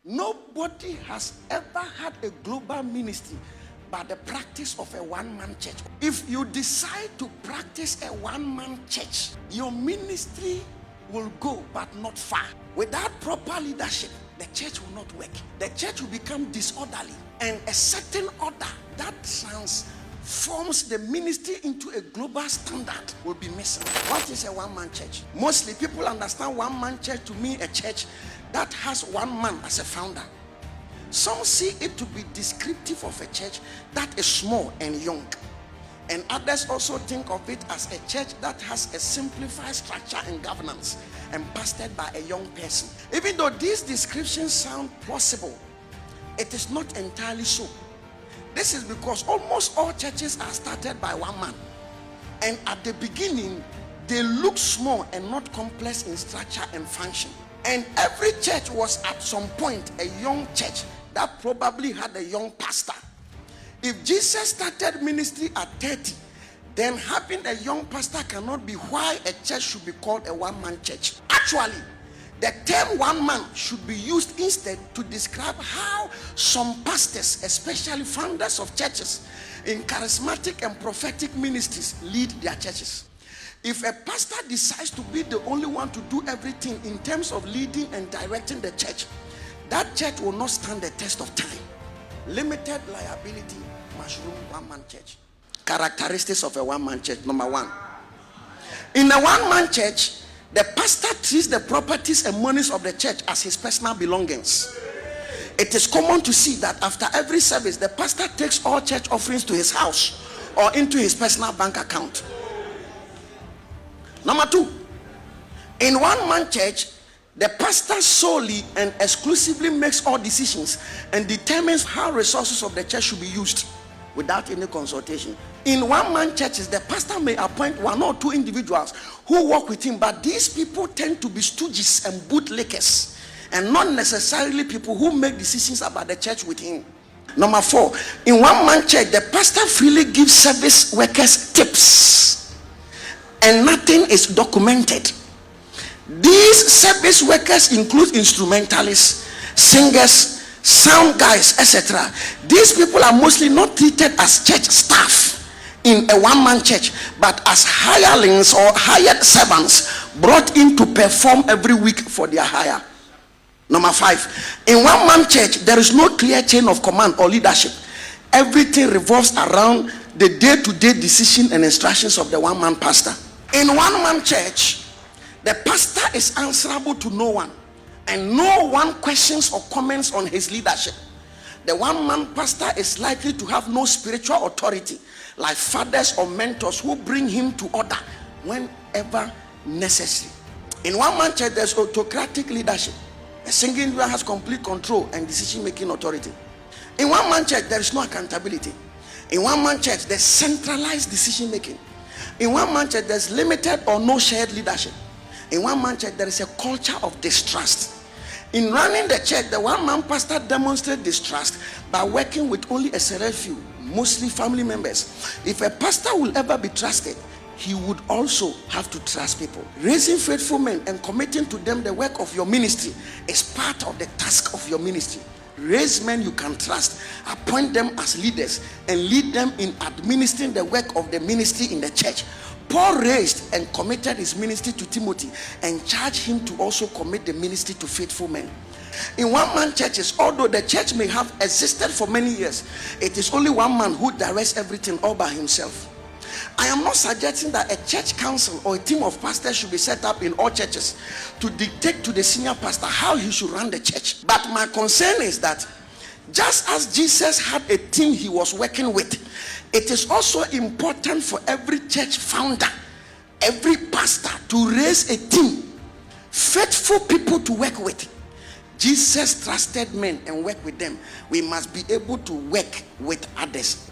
Nobody has ever had a global ministry by the practice of a one-man church. If you decide to practice a one-man church, your ministry will go but not far. Without proper leadership, the church will not work. The church will become disorderly, and a certain order that transforms the ministry into a global standard will be missing. What is a one-man church? Mostly people understand one-man church to mean a church that has one man as a founder. Some see it to be descriptive of a church that is small and young, and others also think of it as a church that has a simplified structure and governance and pastored by a young person. Even though these descriptions sound plausible, it is not entirely so. This is because almost all churches are started by one man, and at the beginning they look small and not complex in structure and function. And every church was at some point a young church that probably had a young pastor. If Jesus started ministry at 30, then having a young pastor cannot be why a church should be called a one-man church. Actually, the term one man should be used instead to describe how some pastors, especially founders of churches in charismatic and prophetic ministries, lead their churches. If a pastor decides to be the only one to do everything in terms of leading and directing the church, that church will not stand the test of time. Limited liability, mushroom one-man church. Characteristics of a one-man church. Number one, in a one-man church, the pastor treats the properties and monies of the church as his personal belongings. It is common to see that after every service, the pastor takes all church offerings to his house or into his personal bank account. Number two, in one-man church, the pastor solely and exclusively makes all decisions and determines how resources of the church should be used without any consultation. In one-man churches, the pastor may appoint one or two individuals who work with him, but these people tend to be stooges and bootlickers, and not necessarily people who make decisions about the church with him. Number four, in one-man church, the pastor freely gives service workers tips, and nothing is documented. These service workers include instrumentalists, singers, sound guys, etc. These people are mostly not treated as church staff in a one-man church, but as hirelings or hired servants brought in to perform every week for their hire. Number five, in one-man church, there is no clear chain of command or leadership. Everything revolves around the day-to-day decision and instructions of the one-man pastor. In one-man church, the pastor is answerable to no one, and no one questions or comments on his leadership. The one-man pastor is likely to have no spiritual authority like fathers or mentors who bring him to order whenever necessary. In one-man church, there's autocratic leadership. A single leader has complete control and decision-making authority. In one-man church, there is no accountability. In one-man church, there's centralized decision-making. In one-man church, there's limited or no shared leadership. In one-man church, there is a culture of distrust. In running the church, the one-man pastor demonstrates distrust by working with only a select few, mostly family members. If a pastor will ever be trusted, he would also have to trust people. Raising faithful men and committing to them the work of your ministry is part of the task of your ministry. Raise men you can trust, appoint them as leaders, and lead them in administering the work of the ministry in the church. Paul raised and committed his ministry to Timothy and charged him to also commit the ministry to faithful men. In one-man churches, although the church may have existed for many years, it is only one man who directs everything all by himself. I am not suggesting that a church council or a team of pastors should be set up in all churches to dictate to the senior pastor how he should run the church. But my concern is that just as Jesus had a team he was working with, it is also important for every church founder, every pastor, to raise a team, faithful people to work with. Jesus trusted men and worked with them. We must be able to work with others